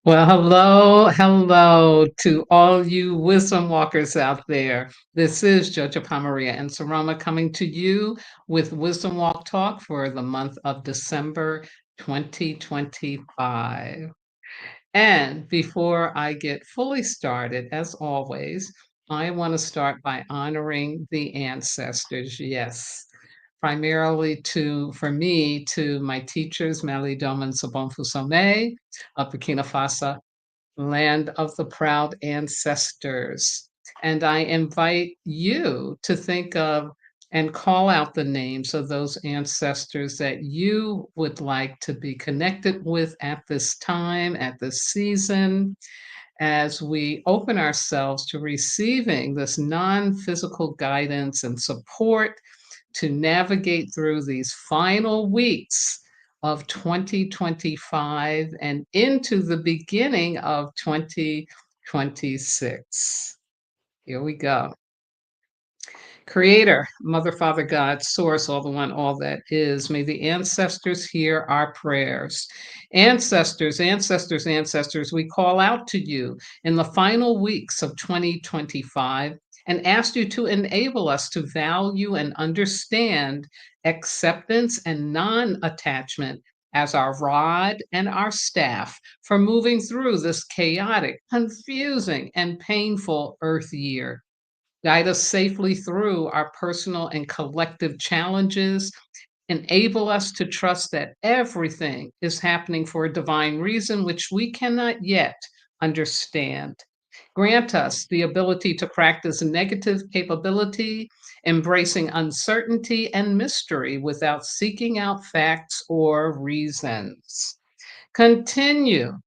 Well, hello to all you wisdom walkers out there. This is Jojo Maria and Saroma coming to you with Wisdom Walk Talk for the month of December 2025. And before I get fully started, as always, I want to start by honoring the ancestors. Yes, primarily for me, to my teachers, Mali Doman Sabon Fusame of Burkina Faso, land of the proud ancestors. And I invite you to think of and call out the names of those ancestors that you would like to be connected with at this time, at this season, as we open ourselves to receiving this non physical guidance and support to navigate through these final weeks of 2025 and into the beginning of 2026. Here we go. Creator, Mother, Father, God, Source, all the one, all that is. May the ancestors hear our prayers. Ancestors, we call out to you in the final weeks of 2025 and ask you to enable us to value and understand acceptance and non attachment as our rod and our staff for moving through this chaotic, confusing, and painful Earth year. Guide us safely through our personal and collective challenges. Enable us to trust that everything is happening for a divine reason, which we cannot yet understand. Grant us the ability to practice negative capability, embracing uncertainty and mystery without seeking out facts or reasons. Continue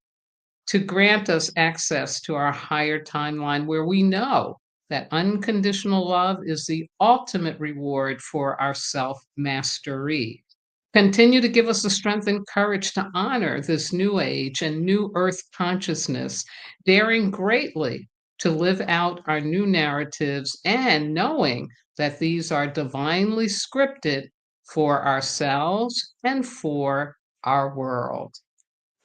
to grant us access to our higher timeline where we know that unconditional love is the ultimate reward for our self mastery. Continue to give us the strength and courage to honor this new age and new earth consciousness, daring greatly to live out our new narratives and knowing that these are divinely scripted for ourselves and for our world.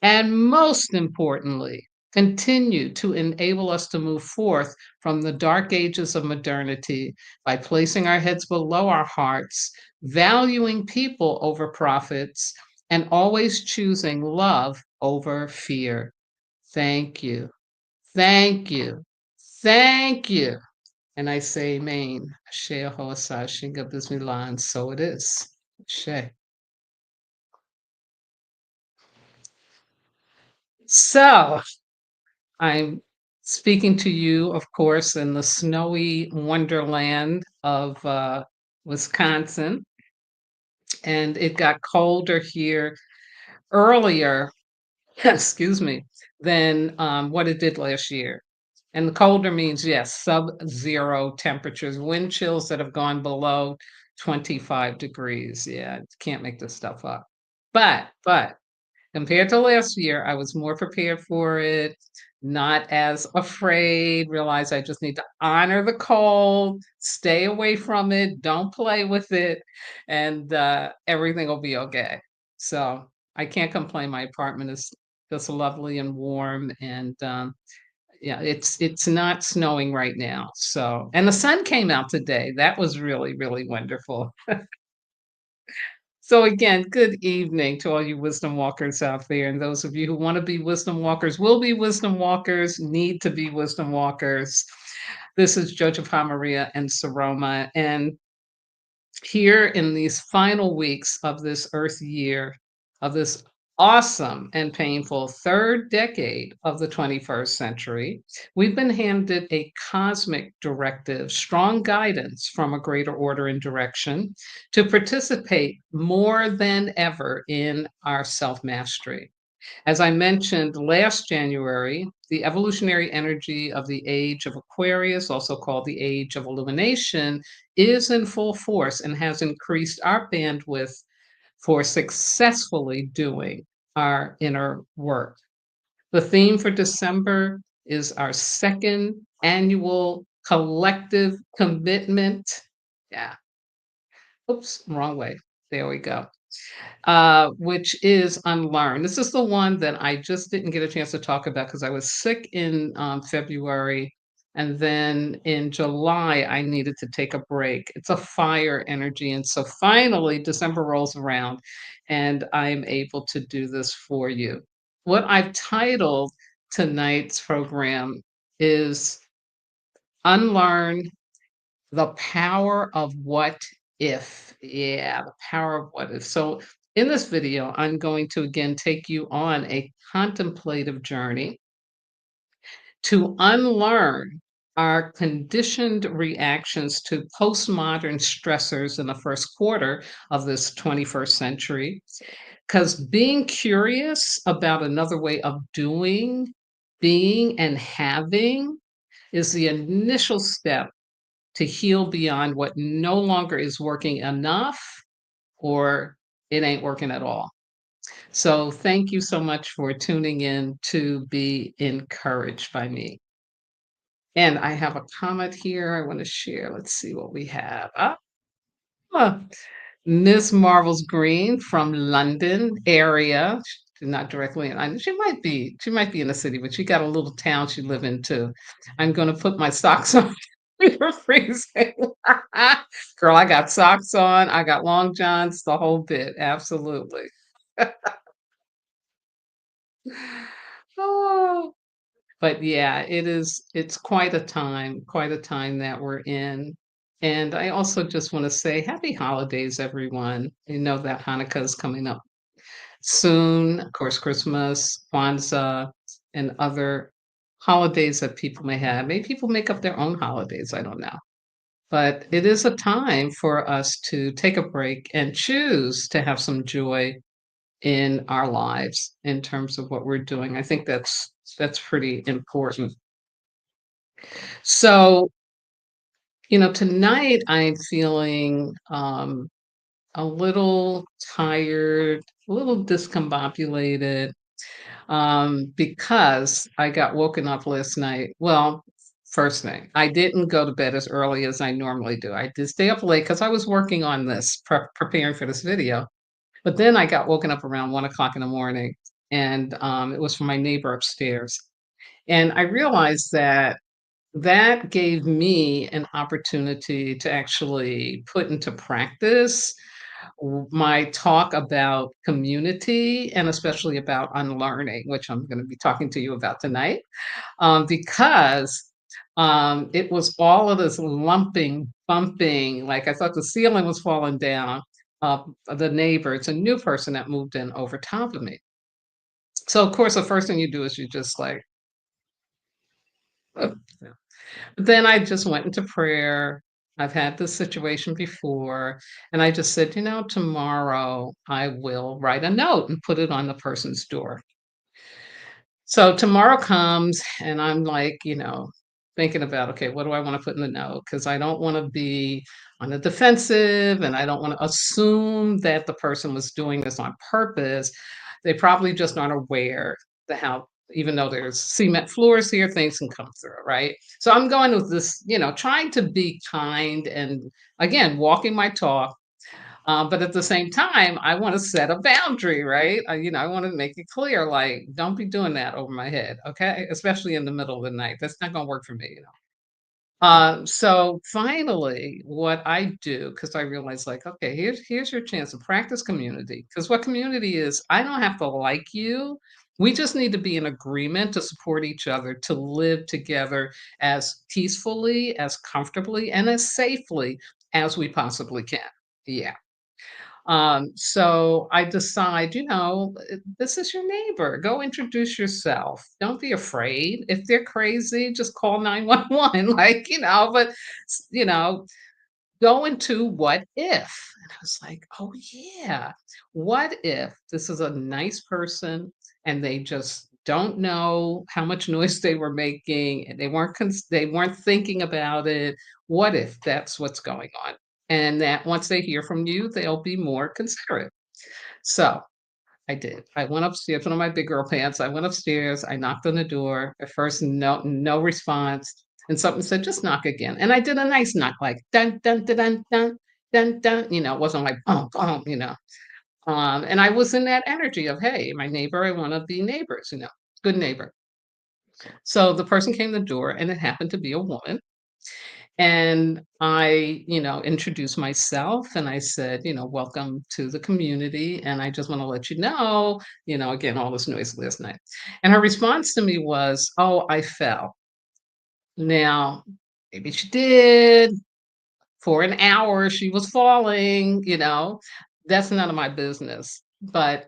And most importantly, continue to enable us to move forth from the dark ages of modernity by placing our heads below our hearts, valuing people over profits, and always choosing love over fear. Thank you. Thank you. Thank you. And I say amen. Ashe Ahoasa Shinga Bismillah, and so it is. Ashe. So I'm speaking to you, of course, in the snowy wonderland of Wisconsin, and it got colder here earlier, excuse me, than what it did last year. And the colder means, yes, sub-zero temperatures, wind chills that have gone below 25 degrees. Yeah, can't make this stuff up. But compared to last year, I was more prepared for it, not as afraid, realized I just need to honor the cold, stay away from it, don't play with it, and everything will be okay. So I can't complain. My apartment is just lovely and warm, and yeah, it's not snowing right now. So, and the sun came out today. That was really, really wonderful. So again, good evening to all you wisdom walkers out there, and those of you who want to be wisdom walkers, will be wisdom walkers, need to be wisdom walkers. This is Jojo Maria and Saroma, and here in these final weeks of this Earth year, of this awesome and painful third decade of the 21st century, we've been handed a cosmic directive, strong guidance from a greater order and direction to participate more than ever in our self mastery. As I mentioned last January, the evolutionary energy of the age of Aquarius, also called the age of illumination, is in full force and has increased our bandwidth for successfully doing our inner work. The theme for December is our second annual collective commitment. Yeah. Oops, wrong way. There we go. which is unlearn. This is the one that I just didn't get a chance to talk about because I was sick in February. And then in July, I needed to take a break. It's a fire energy. And so finally, December rolls around and I'm able to do this for you. What I've titled tonight's program is Unlearn the Power of What If. Yeah, the power of what if. So, in this video, I'm going to again take you on a contemplative journey to unlearn our conditioned reactions to postmodern stressors in the first quarter of this 21st century. Because being curious about another way of doing, being, and having is the initial step to heal beyond what no longer is working enough or it ain't working at all. So, thank you so much for tuning in to be encouraged by me. And I have a comment here I want to share. Let's see what we have. Ah, Miss Marvel's Green from London area. She's not directly in. She might be in the city, but she got a little town she live in too. I'm gonna put my socks on. You're freezing. Girl, I got socks on. I got long johns, the whole bit. Absolutely. Oh, but yeah, it's quite a time that we're in. And I also just want to say happy holidays, everyone. You know that Hanukkah is coming up soon. Of course, Christmas, Kwanzaa, and other holidays that people may have. Maybe people make up their own holidays. I don't know. But it is a time for us to take a break and choose to have some joy in our lives in terms of what we're doing. I think that's pretty important. So, tonight I'm feeling a little tired, a little discombobulated, because I got woken up last night. Well, first thing, I didn't go to bed as early as I normally do. I did stay up late because I was working on this, preparing for this video. But then I got woken up around 1 o'clock in the morning, and it was from my neighbor upstairs. And I realized that that gave me an opportunity to actually put into practice my talk about community and especially about unlearning, which I'm going to be talking to you about tonight, because it was all of this lumping, bumping, like I thought the ceiling was falling down. The neighbor, it's a new person that moved in over top of me. So, of course, the first thing you do is you just like, "Ugh." Then I just went into prayer. I've had this situation before, and I just said, tomorrow I will write a note and put it on the person's door. So tomorrow comes, and I'm like, thinking about, okay, what do I want to put in the note? Because I don't want to be on the defensive, and I don't want to assume that the person was doing this on purpose. They probably just aren't aware the how, even though there's cement floors here, things can come through, right? So I'm going with this, trying to be kind and again, walking my talk, but at the same time, I want to set a boundary, right? I want to make it clear, like, don't be doing that over my head, okay? Especially in the middle of the night. That's not going to work for me. So finally, what I do, because I realize, like, okay, here's your chance to practice community. Because what community is, I don't have to like you. We just need to be in agreement to support each other, to live together as peacefully, as comfortably, and as safely as we possibly can. Yeah. So I decide, this is your neighbor. Go introduce yourself. Don't be afraid. If they're crazy, just call 911. Like, but, s- you know, go into what if. And I was like, oh, yeah. What if this is a nice person and they just don't know how much noise they were making and they weren't thinking about it. What if that's what's going on? And that once they hear from you, they'll be more considerate. So I did. I went upstairs, put on my big girl pants. I went upstairs. I knocked on the door. At first, no response. And something said, just knock again. And I did a nice knock, like dun dun dun dun dun dun dun. It wasn't like boom, boom. And I was in that energy of, hey, my neighbor, I want to be neighbors, good neighbor. So the person came to the door, and it happened to be a woman. And I, introduced myself and I said, welcome to the community. And I just want to let again, all this noise last night. And her response to me was, oh, I fell. Now, maybe she did. For an hour, she was falling. That's none of my business. But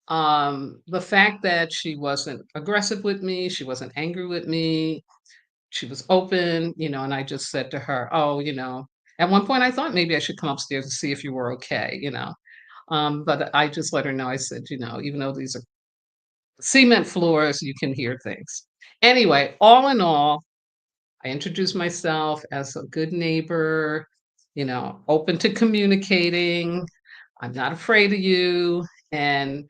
the fact that she wasn't aggressive with me, she wasn't angry with me, she was open, and I just said to her, "Oh, at one point I thought maybe I should come upstairs to see if you were okay. But I just let her know. I said, even though these are cement floors, you can hear things. Anyway, all in all, I introduced myself as a good neighbor, open to communicating. I'm not afraid of you. And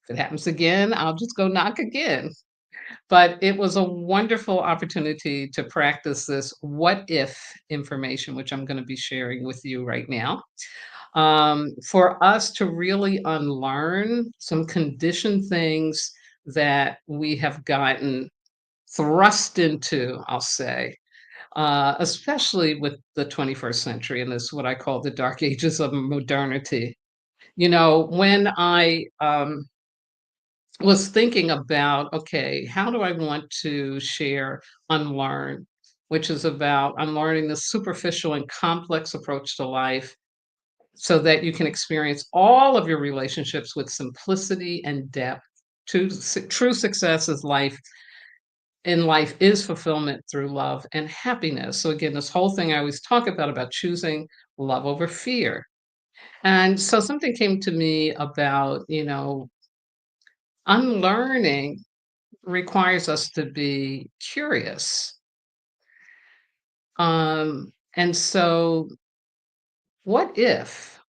if it happens again, I'll just go knock again. But it was a wonderful opportunity to practice this what if information, which I'm going to be sharing with you right now, for us to really unlearn some conditioned things that we have gotten thrust into, I'll say, especially with the 21st century and this what I call the dark ages of modernity. When I was thinking about, okay, how do I want to share unlearn, which is about unlearning the superficial and complex approach to life so that you can experience all of your relationships with simplicity and depth. True success is life in life is fulfillment through love and happiness. So again, this whole thing I always talk about choosing love over fear. And so something came to me about, unlearning requires us to be curious. And so what if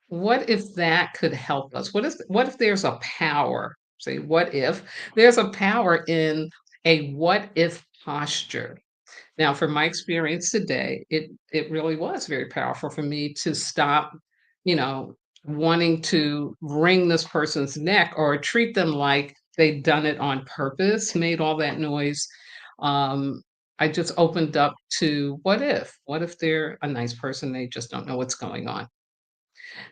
what if that could help us? What if there's a power? Say, what if there's a power in a what if posture? Now, from my experience today, it really was very powerful for me to stop, you know, wanting to wring this person's neck or treat them like they'd done it on purpose, made all that noise. Um, I just opened up to what if? What if they're a nice person? They just don't know what's going on.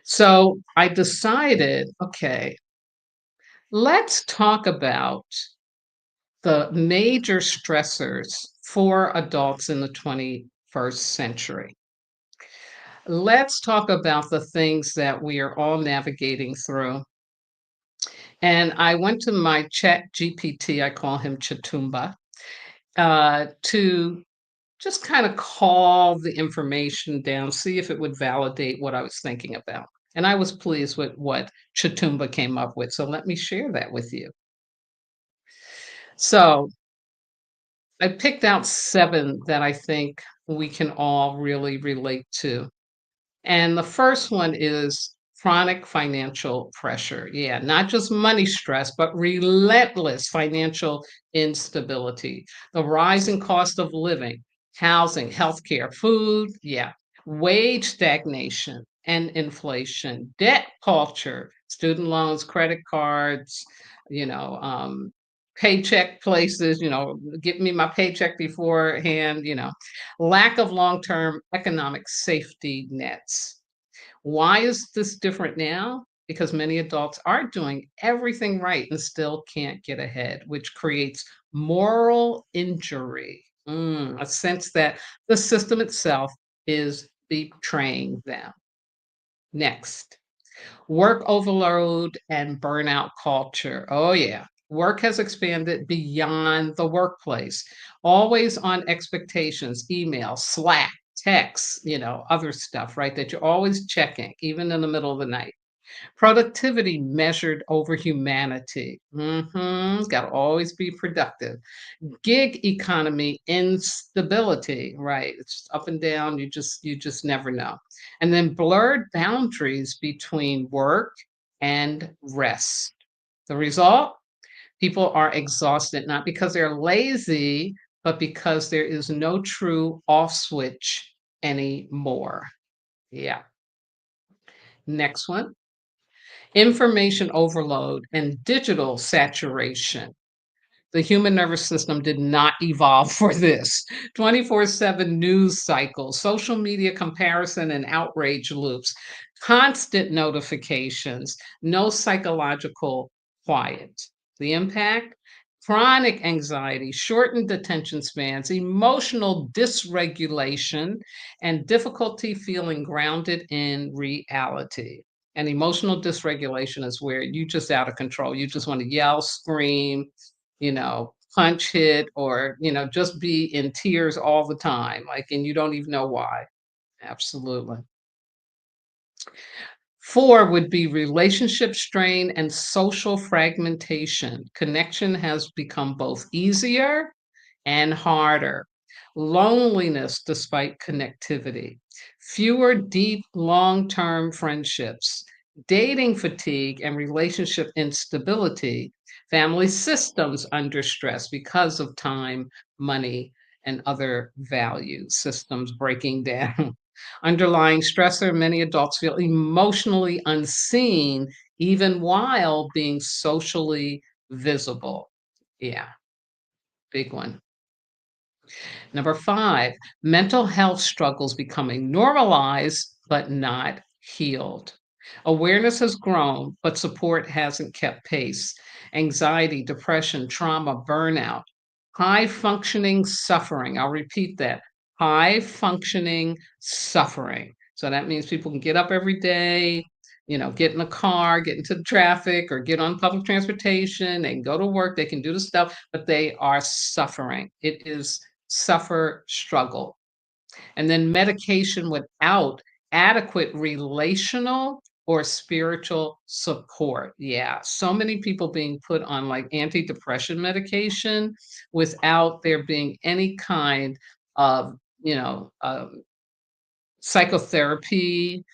So I decided, okay, let's talk about the major stressors for adults in the 21st century. Let's talk about the things that we are all navigating through. And I went to my chat GPT, I call him Chatumba, to just kind of call the information down, see if it would validate what I was thinking about. And I was pleased with what Chatumba came up with. So let me share that with you. So I picked out 7 that I think we can all really relate to. And the first one is chronic financial pressure. Yeah, not just money stress, but relentless financial instability. The rising cost of living, housing, healthcare, food. Yeah, wage stagnation and inflation, debt culture, student loans, credit cards, you know, um, paycheck places, give me my paycheck beforehand. Lack of long-term economic safety nets. Why is this different now? Because many adults are doing everything right and still can't get ahead, which creates moral injury, a sense that the system itself is betraying them. Next, work overload and burnout culture. Oh, yeah. Work has expanded beyond the workplace. Always on expectations, email, Slack, texts, other stuff, right? That you're always checking, even in the middle of the night. Productivity measured over humanity. Got to always be productive. Gig economy instability, right? It's up and down, you just never know. And then blurred boundaries between work and rest. The result? People are exhausted not because they're lazy, but because there is no true off switch anymore. Yeah. Next one. Information overload and digital saturation. The human nervous system did not evolve for this. 24/7 news cycles, social media comparison and outrage loops, constant notifications, no psychological quiet. The impact? Chronic anxiety, shortened attention spans, emotional dysregulation, and difficulty feeling grounded in reality. And emotional dysregulation is where you just out of control. You just want to yell, scream, punch, hit, or, just be in tears all the time, like, and you don't even know why. Absolutely. 4 would be relationship strain and social fragmentation. Connection has become both easier and harder. Loneliness despite connectivity. Fewer deep, long term friendships. Dating fatigue and relationship instability. Family systems under stress because of time, money, and other value systems breaking down. Underlying stressor, many adults feel emotionally unseen even while being socially visible. Yeah, big one. Number 5, mental health struggles becoming normalized but not healed. Awareness has grown, but support hasn't kept pace. Anxiety, depression, trauma, burnout, high functioning suffering. I'll repeat that: high functioning suffering. So that means people can get up every day, get in a car, get into the traffic, or get on public transportation. They can go to work, they can do the stuff, but they are suffering. It is suffer struggle. And then medication without adequate relational or spiritual support. Yeah, so many people being put on like antidepressant medication without there being any kind of, psychotherapy,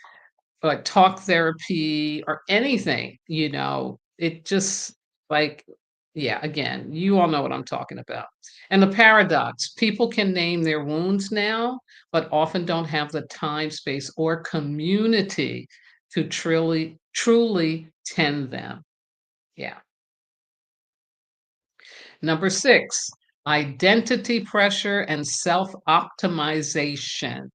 like talk therapy or anything, it just like, yeah, again, you all know what I'm talking about. And the paradox: people can name their wounds now, but often don't have the time, space, or community to truly tend them. Yeah. Number 6, identity pressure and self optimization.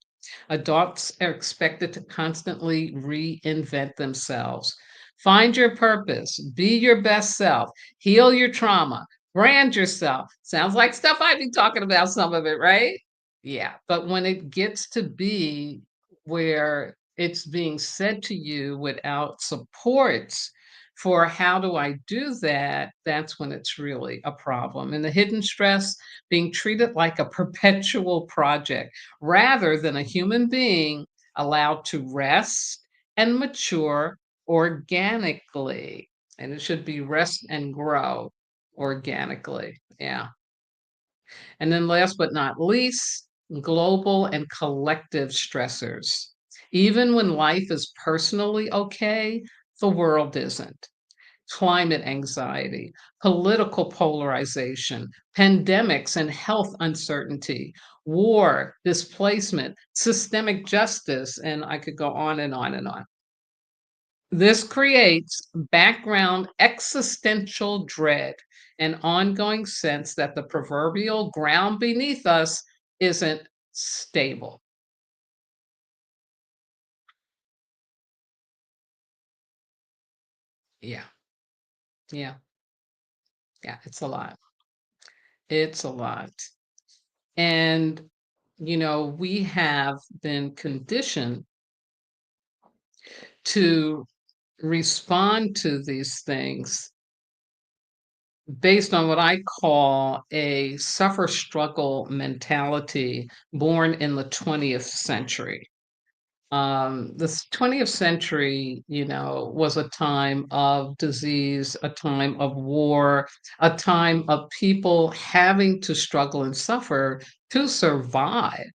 Adults are expected to constantly reinvent themselves. Find your purpose, be your best self, heal your trauma, brand yourself. Sounds like stuff I'd be talking about, some of it, right? Yeah. But when it gets to be where it's being said to you without supports for how do I do that, that's when it's really a problem. And the hidden stress, being treated like a perpetual project rather than a human being allowed to rest and mature organically. And it should be rest and grow organically. Yeah. And then last but not least, global and collective stressors. Even when life is personally okay, the world isn't. Climate anxiety, political polarization, pandemics and health uncertainty, war, displacement, systemic justice, and I could go on and on and on. This creates background existential dread, an ongoing sense that the proverbial ground beneath us isn't stable. Yeah, yeah, yeah, it's a lot. It's a lot. And, we have been conditioned to respond to these things based on what I call a suffer struggle mentality born in the 20th century. This 20th century, was a time of disease, a time of war, a time of people having to struggle and suffer to survive.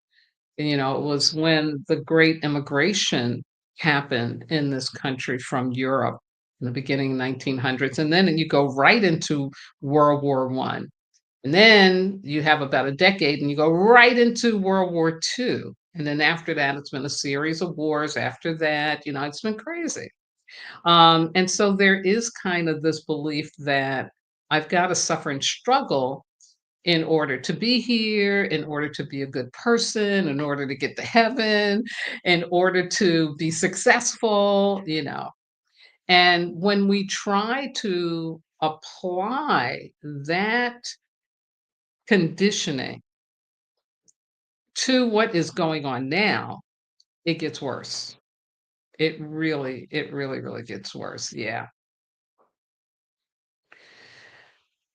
It was when the great immigration happened in this country from Europe in the beginning 1900s, and then you go right into World War One, and then you have about a decade, and you go right into World War Two, and then after that, it's been a series of wars. After that, it's been crazy. And so there is kind of this belief that I've got to suffer and struggle in order to be here, in order to be a good person, in order to get to heaven, in order to be successful, you know. And when we try to apply that conditioning to what is going on now, it gets worse. It really gets worse. Yeah.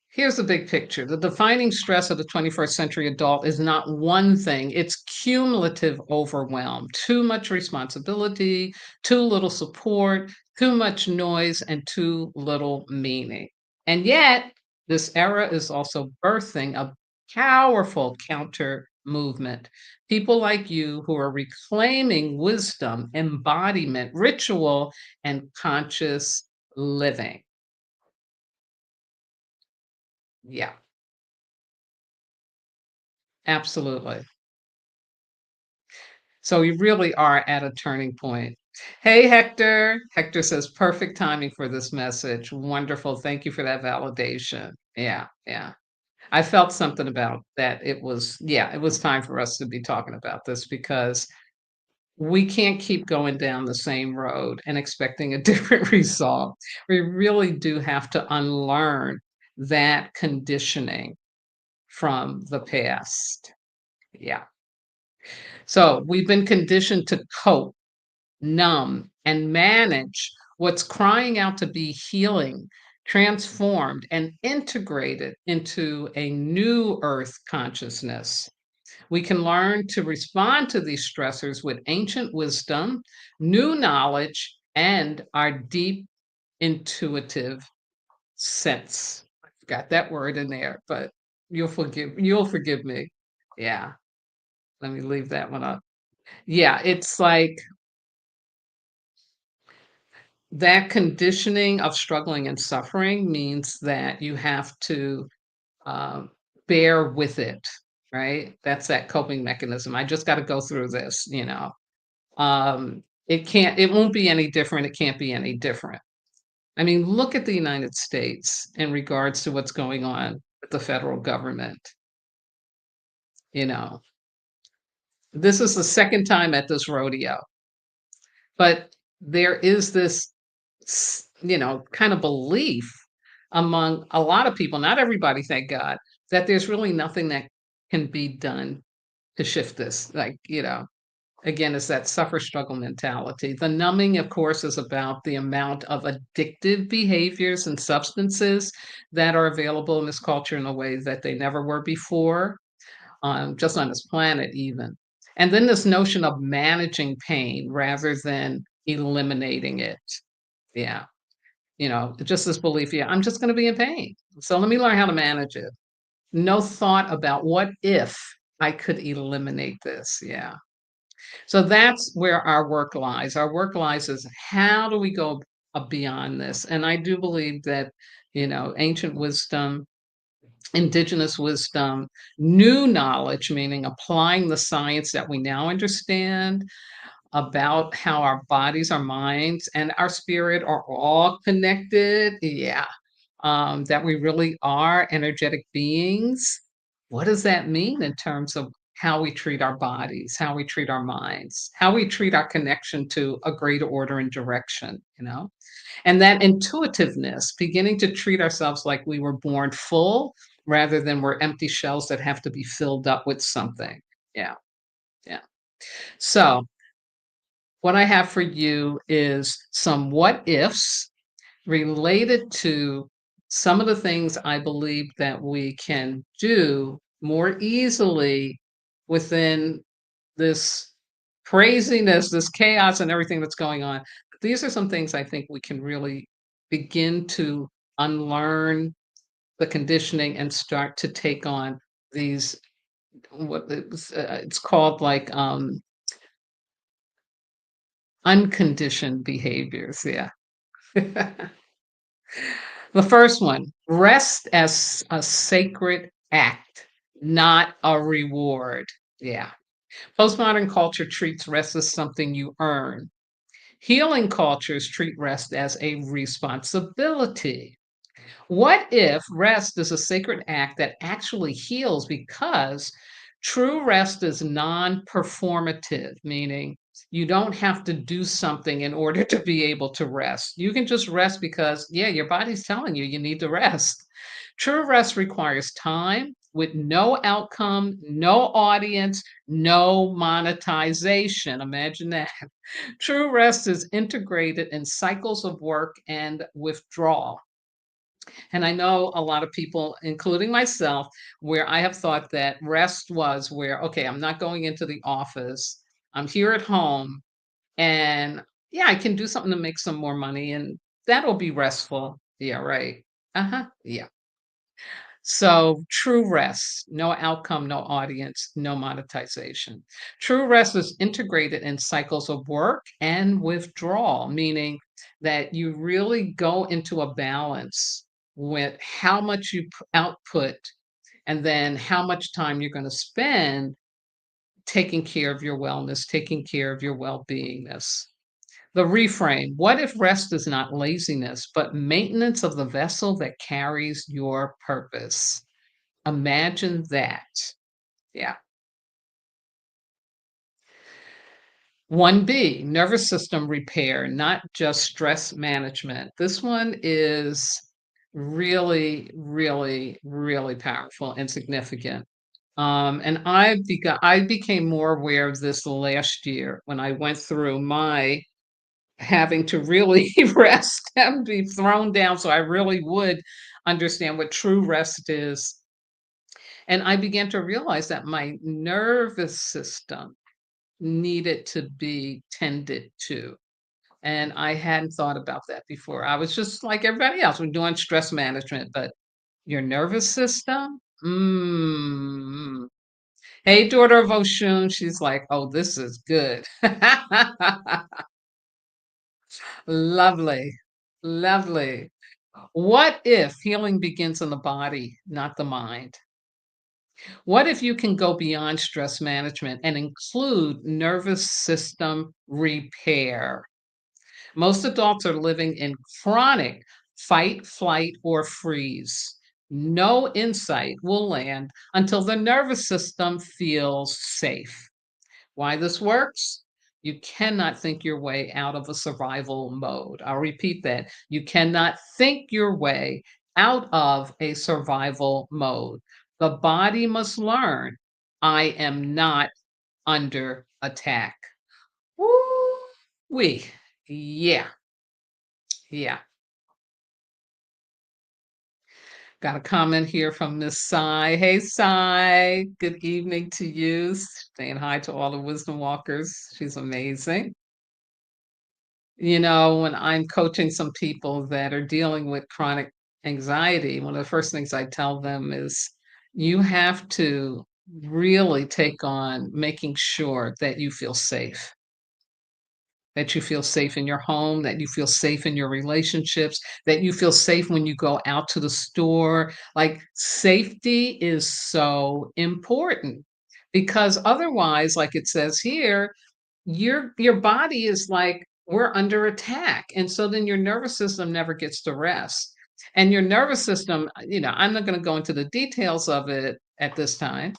Here's the big picture. The defining stress of the 21st century adult is not one thing, it's cumulative overwhelm. Too much responsibility, too little support, too much noise, and too little meaning. And yet, this era is also birthing a powerful counter movement. People like you who are reclaiming wisdom, embodiment, ritual, and conscious living. Yeah, absolutely. So you really are at a turning point. Hey, Hector. Hector says, perfect timing for this message. Wonderful. Thank you for that validation. Yeah, yeah. I felt something about that. It was time for us to be talking about this because we can't keep going down the same road and expecting a different result. We really do have to unlearn that conditioning from the past. Yeah. So we've been conditioned to cope, numb, and manage what's crying out to be healing, transformed, and integrated into a new earth consciousness. We can learn to respond to these stressors with ancient wisdom, new knowledge, and our deep intuitive sense. I forgot that word in there, but you'll forgive me. Yeah, let me leave that one up. Yeah, it's like that conditioning of struggling and suffering means that you have to um, bear with it, right? That's that coping mechanism. I just got to go through this, you know. It won't be any different. It can't be any different. I mean, look at the United States in regards to what's going on with the federal government. You know, this is the second time at this rodeo, but there is this kind of belief among a lot of people, not everybody, thank God, that there's really nothing that can be done to shift this. Like, again, it's that suffer struggle mentality. The numbing, of course, is about the amount of addictive behaviors and substances that are available in this culture in a way that they never were before, just on this planet, even. And then this notion of managing pain rather than eliminating it. Yeah. Just this belief, yeah, I'm just gonna be in pain. So let me learn how to manage it. No thought about what if I could eliminate this. Yeah. So that's where our work lies. Our work lies is how do we go beyond this? And I do believe that, ancient wisdom, indigenous wisdom, new knowledge, meaning applying the science that we now understand, about how our bodies, our minds, and our spirit are all connected. Yeah. That we really are energetic beings. What does that mean in terms of how we treat our bodies, how we treat our minds, how we treat our connection to a greater order and direction? And that intuitiveness, beginning to treat ourselves like we were born full rather than we're empty shells that have to be filled up with something. Yeah. Yeah. So, what I have for you is some what ifs related to some of the things I believe that we can do more easily within this craziness, this chaos, and everything that's going on. These are some things I think we can really begin to unlearn the conditioning and start to take on these it's called like unconditioned behaviors. Yeah. The first one, rest as a sacred act, not a reward. Yeah. Postmodern culture treats rest as something you earn. Healing cultures treat rest as a responsibility. What if rest is a sacred act that actually heals because true rest is non performative, meaning you don't have to do something in order to be able to rest. You can just rest because, yeah, your body's telling you you need to rest. True rest requires time with no outcome, no audience, no monetization. Imagine that. True rest is integrated in cycles of work and withdrawal. And I know a lot of people, including myself, where I have thought that rest was where, okay, I'm not going into the office. I'm here at home and yeah, I can do something to make some more money and that'll be restful. Yeah, right. Uh-huh. Yeah. So true rest, no outcome, no audience, no monetization. True rest is integrated in cycles of work and withdrawal, meaning that you really go into a balance with how much you output and then how much time you're going to spend taking care of your wellness, taking care of your well-beingness. The reframe, what if rest is not laziness, but maintenance of the vessel that carries your purpose? Imagine that. Yeah. 1B, nervous system repair, not just stress management. This one is really, really, really powerful and significant. And I became more aware of this last year when I went through my having to really rest and be thrown down so I really would understand what true rest is. And I began to realize that my nervous system needed to be tended to. And I hadn't thought about that before. I was just like everybody else, we're doing stress management, but your nervous system? Mm. Hey, daughter of Oshun, she's like, oh, this is good. Lovely. Lovely. What if healing begins in the body, not the mind? What if you can go beyond stress management and include nervous system repair? Most adults are living in chronic fight, flight, or freeze. No insight will land until the nervous system feels safe. Why this works? You cannot think your way out of a survival mode. I'll repeat that. You cannot think your way out of a survival mode. The body must learn I am not under attack. Woo wee. Yeah, yeah. Got a comment here from Miss Sai. Hey, Sai. Good evening to you. Saying hi to all the wisdom walkers. She's amazing. You know, when I'm coaching some people that are dealing with chronic anxiety, one of the first things I tell them is you have to really take on making sure that you feel safe in your home, that you feel safe in your relationships, that you feel safe when you go out to the store. Like safety is so important because otherwise, like it says here, your body is like we're under attack and so then your nervous system never gets to rest and your nervous system I'm not going to go into the details of it at this time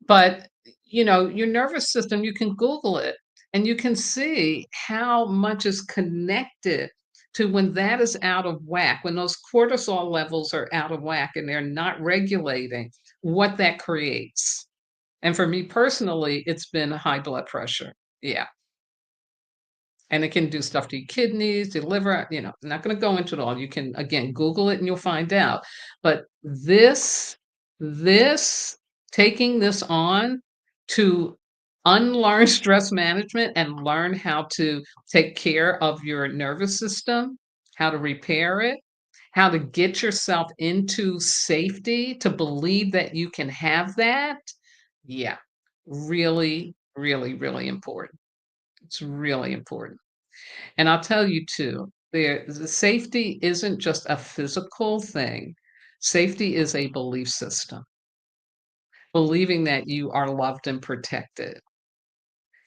but your nervous system you can google it and you can see how much is connected to when that is out of whack when those cortisol levels are out of whack and they're not regulating what that creates and for me personally it's been high blood pressure. Yeah. And it can do stuff to your kidneys, your liver, I'm not gonna go into it all. You can, again, Google it and you'll find out. But this taking this on to unlearn stress management and learn how to take care of your nervous system, how to repair it, how to get yourself into safety, to believe that you can have that. Yeah, really, really, really important. It's really important. And I'll tell you too, the safety isn't just a physical thing. Safety is a belief system, believing that you are loved and protected.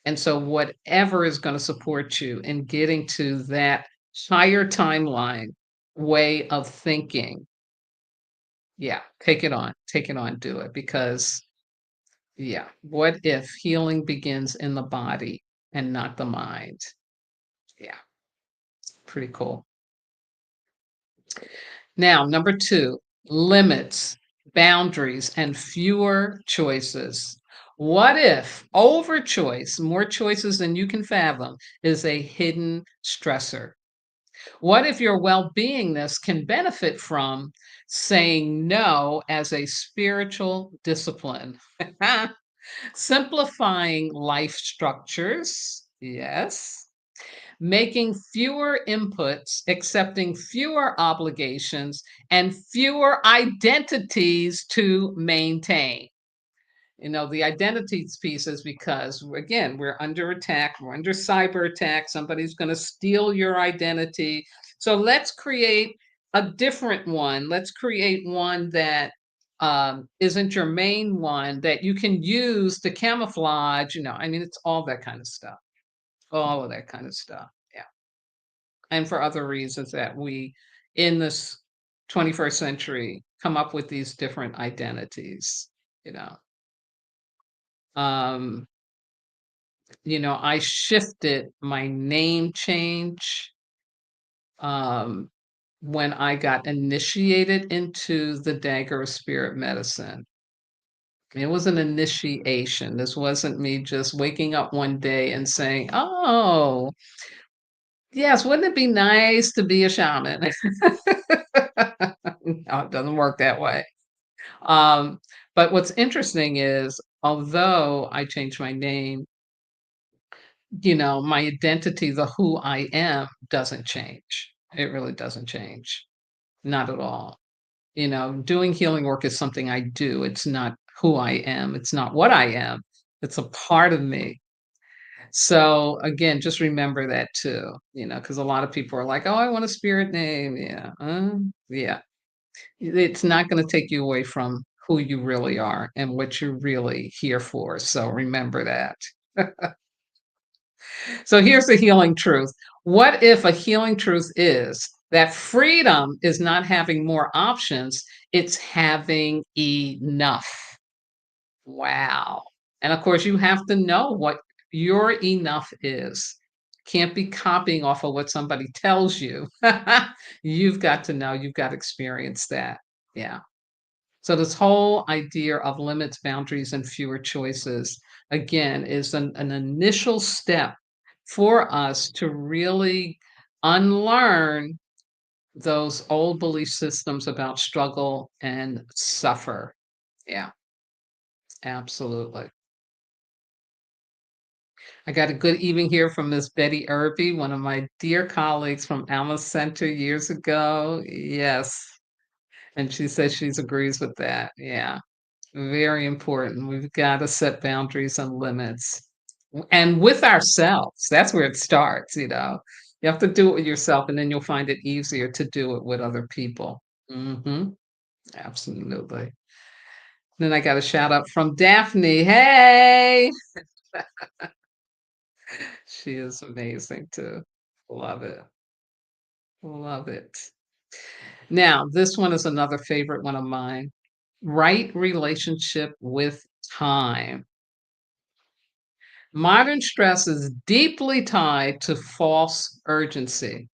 And so whatever is gonna support you in getting to that higher timeline way of thinking, yeah, take it on, do it because yeah, what if healing begins in the body and not the mind? Yeah, pretty cool. Now, number 2, limits, boundaries, and fewer choices. What if over choice, more choices than you can fathom, is a hidden stressor? What if your well-beingness can benefit from saying no as a spiritual discipline? Simplifying life structures, yes. Making fewer inputs, accepting fewer obligations, and fewer identities to maintain. You know, the identities piece is because, again, we're under attack, we're under cyber attack, somebody's going to steal your identity. So let's create a different one. Let's create one that isn't your main one that you can use to camouflage. I mean, it's all that kind of stuff, all of that kind of stuff. Yeah. And for other reasons that we, in this 21st century, come up with these different identities, you know. Um, I shifted my name change, um, when I got initiated into the dagger of spirit medicine. It was an initiation. This wasn't me just waking up one day and saying, "Oh, yes, wouldn't it be nice to be a shaman?" No, it doesn't work that way. Um, but what's interesting is, although I changed my name, my identity, the who I am doesn't change. It really doesn't change. Not at all. Doing healing work is something I do. It's not who I am. It's not what I am. It's a part of me. So again, just remember that too, because a lot of people are like, oh, I want a spirit name. Yeah. Yeah. It's not going to take you away from who you really are and what you're really here for. So remember that. So here's the healing truth. What if a healing truth is that freedom is not having more options, it's having enough? Wow. And of course, you have to know what your enough is. Can't be copying off of what somebody tells you. You've got to know, you've got to experience that. Yeah. So this whole idea of limits, boundaries, and fewer choices, again, is an initial step for us to really unlearn those old belief systems about struggle and suffer. Yeah, absolutely. I got a good evening here from Miss Betty Irby, one of my dear colleagues from Alma Center years ago. Yes. And she says she agrees with that. Yeah. Very important. We've got to set boundaries and limits. And with ourselves, that's where it starts, you know. You have to do it with yourself, and then you'll find it easier to do it with other people. Absolutely. Then I got a shout out from Daphne. Hey, she is amazing too. Love it. Love it. Now, this one is another favorite one of mine. Right relationship with time. Modern stress is deeply tied to false urgency.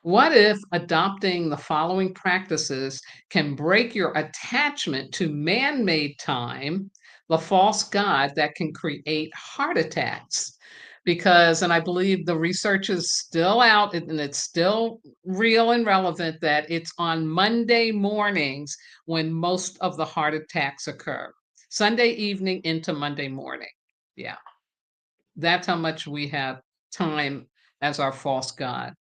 What if adopting the following practices can break your attachment to man made time, the false god that can create heart attacks? Because, and I believe the research is still out and it's still real and relevant that it's on Monday mornings when most of the heart attacks occur. Sunday evening into Monday morning. Yeah. That's how much we have time as our false god.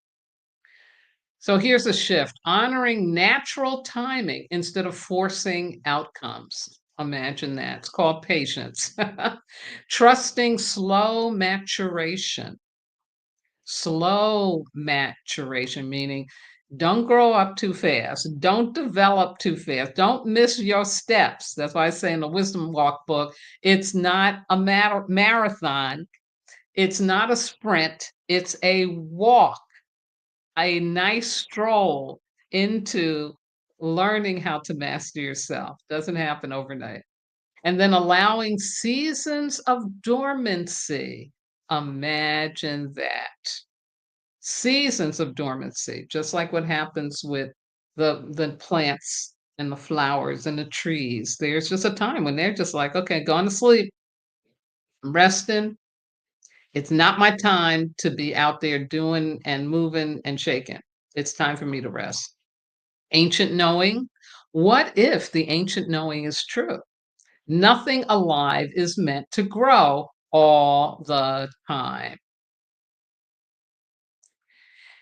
So here's a shift, honoring natural timing instead of forcing outcomes. Imagine that. It's called patience. Trusting slow maturation, meaning don't grow up too fast, don't develop too fast, don't miss your steps. That's why I say in the Wisdom Walk book, it's not a marathon, It's not a sprint, it's a walk, a nice stroll into learning how to master yourself. Doesn't happen overnight. And then allowing seasons of dormancy. Imagine that. Seasons of dormancy, just like what happens with the plants and the flowers and the trees. There's just a time when they're just like, okay, going to sleep, I'm resting. It's not my time to be out there doing and moving and shaking. It's time for me to rest. Ancient knowing. What if the ancient knowing is true? Nothing alive is meant to grow all the time.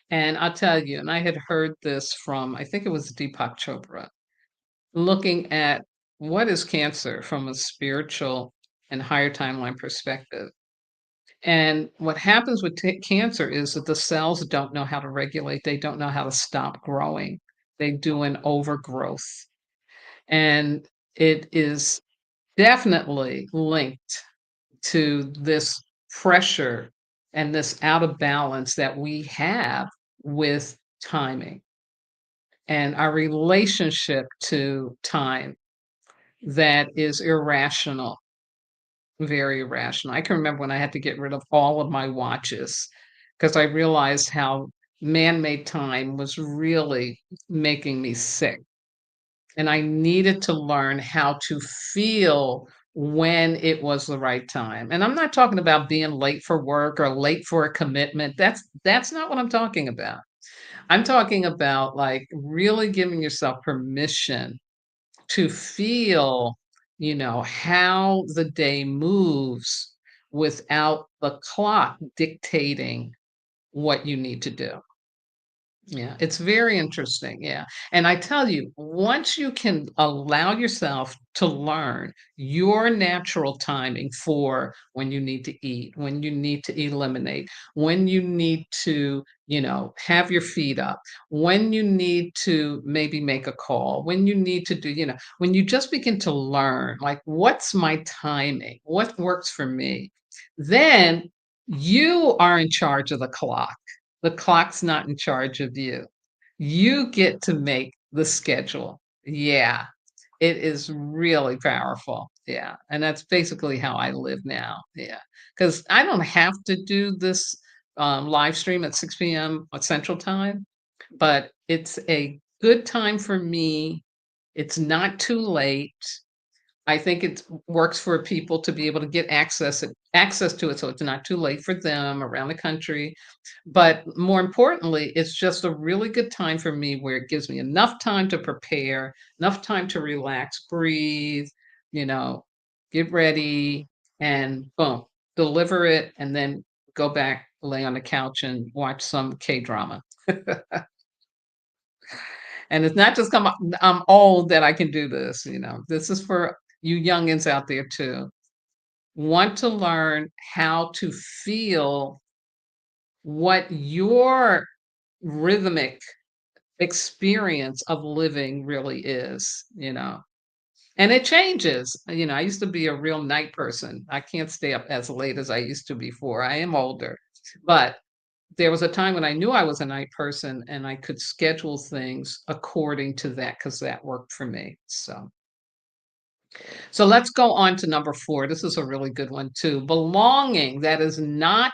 And I'll tell you, and I had heard this from, I think it was Deepak Chopra, looking at what is cancer from a spiritual and higher timeline perspective. And what happens with cancer is that the cells don't know how to regulate, they don't know how to stop growing. They do an overgrowth. And it is definitely linked to this pressure and this out of balance that we have with timing and our relationship to time that is irrational, very irrational. I can remember when I had to get rid of all of my watches because I realized how man-made time was really making me sick. And I needed to learn how to feel when it was the right time. And I'm not talking about being late for work or late for a commitment. That's not what I'm talking about. I'm talking about like really giving yourself permission to feel, how the day moves without the clock dictating what you need to do. Yeah, it's very interesting, yeah, and I tell you, once you can allow yourself to learn your natural timing for when you need to eat, when you need to eliminate, when you need to, have your feet up, when you need to maybe make a call, when you need to do, when you just begin to learn, like, what's my timing? What works for me? Then you are in charge of the clock. The clock's not in charge of you. You get to make the schedule. Yeah, it is really powerful. Yeah, and that's basically how I live now. Yeah, because I don't have to do this, live stream at 6 PM at Central Time, but it's a good time for me. It's not too late. I think it works for people to be able to get access to it, so it's not too late for them around the country. But more importantly, it's just a really good time for me where it gives me enough time to prepare, enough time to relax, breathe, you know, get ready, and boom, deliver it, and then go back, lay on the couch, and watch some K-drama. And it's not just 'cause I'm old that I can do this, This is for you youngins out there too. Want to learn how to feel what your rhythmic experience of living really is. And it changes. I used to be a real night person. I can't stay up as late as I used to before. I am older. But there was a time when I knew I was a night person and I could schedule things according to that because that worked for me. So let's go on to number 4. This is a really good one too. Belonging that is not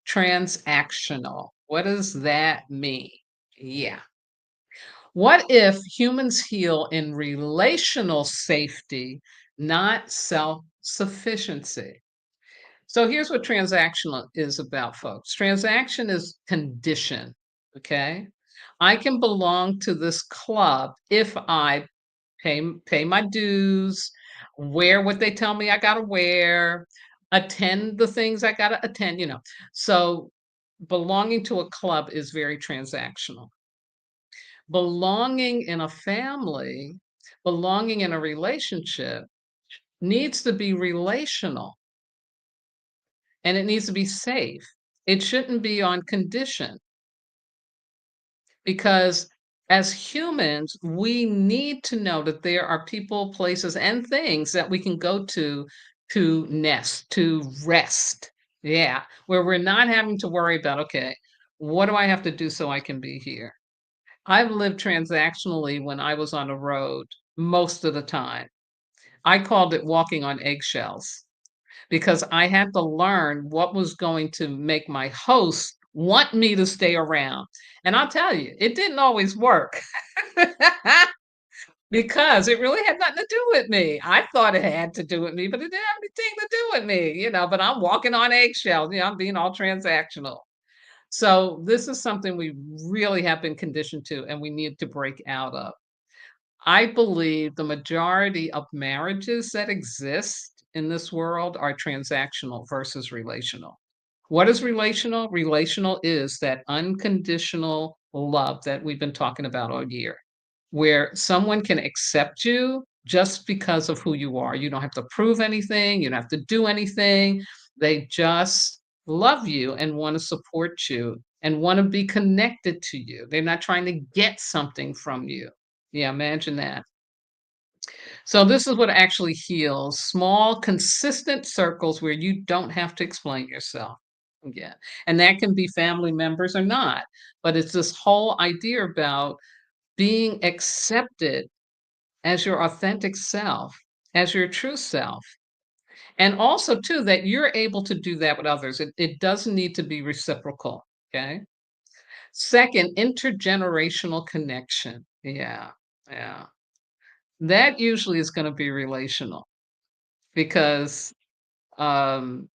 transactional. What does that mean? Yeah. What if humans heal in relational safety, not self-sufficiency? So here's what transactional is about, folks. Transaction is condition, okay? I can belong to this club if I pay my dues, wear what they tell me I gotta wear, attend the things I gotta attend. So belonging to a club is very transactional. Belonging in a family, belonging in a relationship needs to be relational and it needs to be safe. It shouldn't be on condition because as humans, we need to know that there are people, places, and things that we can go to nest, to rest. Yeah, where we're not having to worry about, "Okay, what do I have to do so I can be here?" I've lived transactionally when I was on the road most of the time. I called it walking on eggshells because I had to learn what was going to make my host want me to stay around. And I'll tell you, it didn't always work because it really had nothing to do with me. I thought it had to do with me, but it didn't have anything to do with me, but I'm walking on eggshells, I'm being all transactional. So this is something we really have been conditioned to and we need to break out of. I believe the majority of marriages that exist in this world are transactional versus relational. What is relational? Relational is that unconditional love that we've been talking about all year, where someone can accept you just because of who you are. You don't have to prove anything, you don't have to do anything. They just love you and want to support you and want to be connected to you. They're not trying to get something from you. Yeah, imagine that. So this is what actually heals small, consistent circles where you don't have to explain yourself. Yeah. And that can be family members or not. But it's this whole idea about being accepted as your authentic self, as your true self. And also, too, that you're able to do that with others. It doesn't need to be reciprocal. Okay. Second, intergenerational connection. Yeah. Yeah. That usually is going to be relational because um,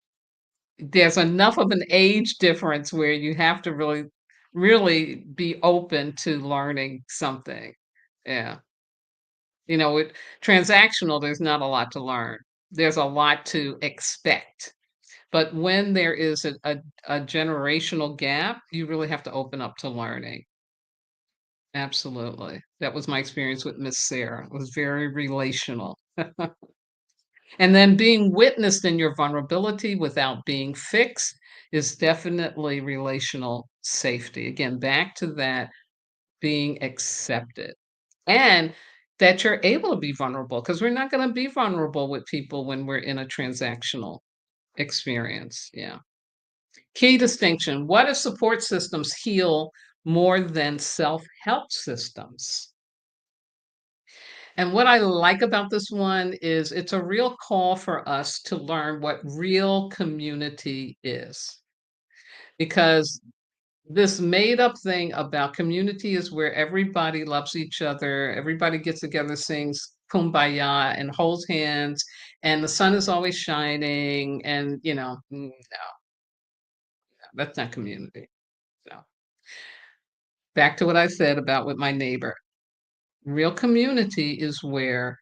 there's enough of an age difference where you have to really be open to learning something. Yeah. With transactional, there's not a lot to learn. There's a lot to expect. But when there is a generational gap, you really have to open up to learning. Absolutely. That was my experience with Miss Sarah. It was very relational. And then being witnessed in your vulnerability without being fixed is definitely relational safety. Again, back to that being accepted and that you're able to be vulnerable because we're not going to be vulnerable with people when we're in a transactional experience. Yeah. Key distinction. What if support systems heal more than self help systems? And what I like about this one is it's a real call for us to learn what real community is. Because this made up thing about community is where everybody loves each other, everybody gets together, sings kumbaya and holds hands, and the sun is always shining. And, no, that's not community. So, back to what I said about with my neighbor. Real community is where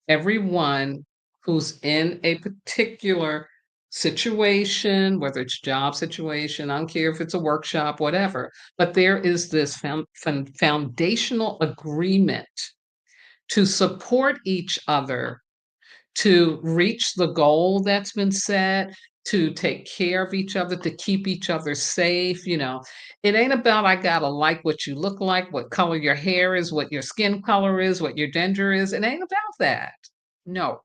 everyone who's in a particular situation, whether it's job situation, I don't care if it's a workshop, whatever, but there is this foundational agreement to support each other to reach the goal that's been set, to take care of each other, to keep each other safe. It ain't about I gotta like what you look like, what color your hair is, what your skin color is, what your gender is. It ain't about that. No,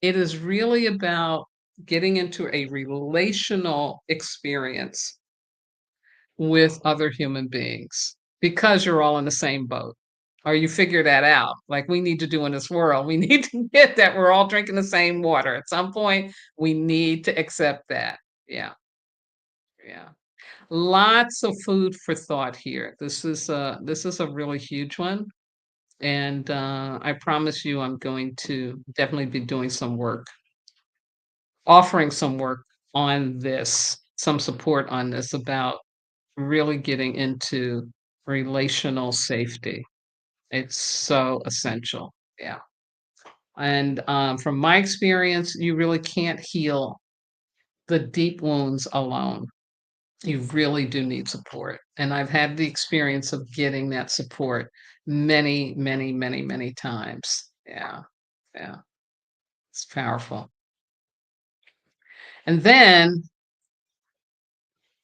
it is really about getting into a relational experience with other human beings because you're all in the same boat. Or you figure that out, like we need to do in this world. We need to get that we're all drinking the same water. At some point, we need to accept that. Yeah, yeah. Lots of food for thought here. This is a really huge one, and I promise you, I'm going to definitely be doing some work, offering some work on this, some support on this about really getting into relational safety. It's so essential. Yeah. And from my experience, you really can't heal the deep wounds alone. You really do need support. And I've had the experience of getting that support many, many, many, many times. Yeah. Yeah. It's powerful. And then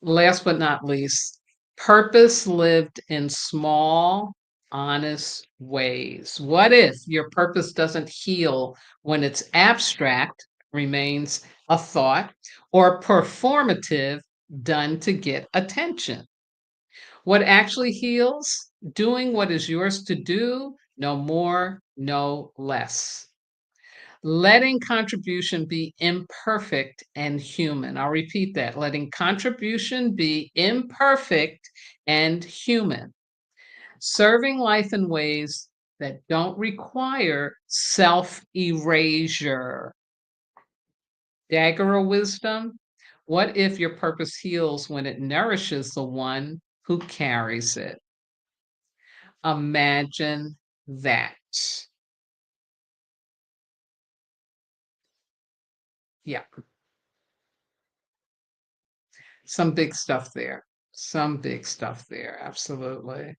last but not least, purpose lived in small, honest ways. What if your purpose doesn't heal when it's abstract, remains a thought, or performative, done to get attention. What actually heals? Doing what is yours to do, no more, no less. Letting contribution be imperfect and human. I'll repeat that. Letting contribution be imperfect and human. Serving life in ways that don't require self erasure. Dagger of wisdom. What if your purpose heals when it nourishes the one who carries it? Imagine that. Yeah, some big stuff there. Some big stuff there. Absolutely.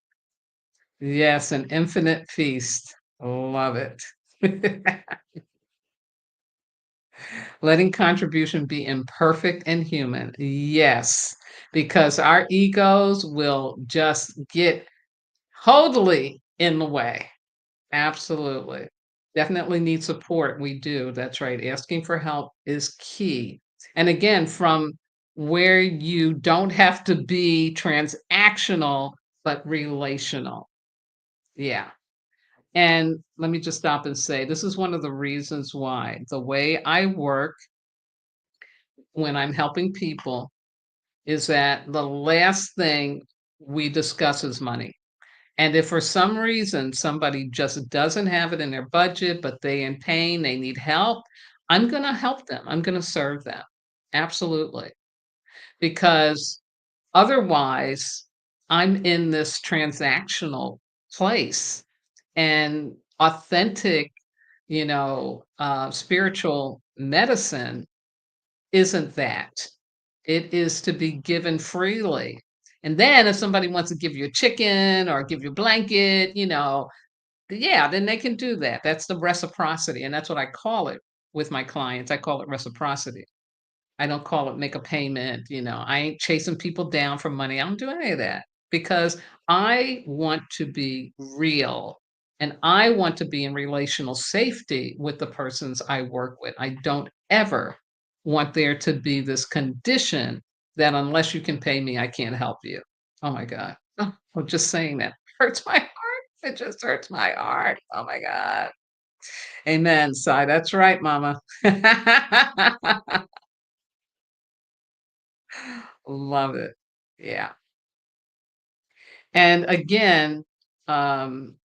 Yes, an infinite feast. Love it. Letting contribution be imperfect and human. Yes, because our egos will just get totally in the way. Absolutely. Definitely need support. We do. That's right. Asking for help is key. And again, from where you don't have to be transactional, but relational. Yeah. And let me just stop and say this is one of the reasons why the way I work when I'm helping people is that the last thing we discuss is money. And if for some reason somebody just doesn't have it in their budget, but they in pain, they need help, I'm going to help them. I'm going to serve them. Absolutely. Because otherwise, I'm in this transactional place and authentic, spiritual medicine isn't that. It is to be given freely. And then if somebody wants to give you a chicken or give you a blanket, yeah, then they can do that. That's the reciprocity. And that's what I call it with my clients. I call it reciprocity. I don't call it make a payment. I ain't chasing people down for money. I don't do any of that because I want to be real and I want to be in relational safety with the persons I work with. I don't ever want there to be this condition that unless you can pay me, I can't help you. Oh my God. Oh, well, just saying that hurts my heart. It just hurts my heart. Oh my God. Amen. Sigh. That's right, Mama. Love it. Yeah. And again, um,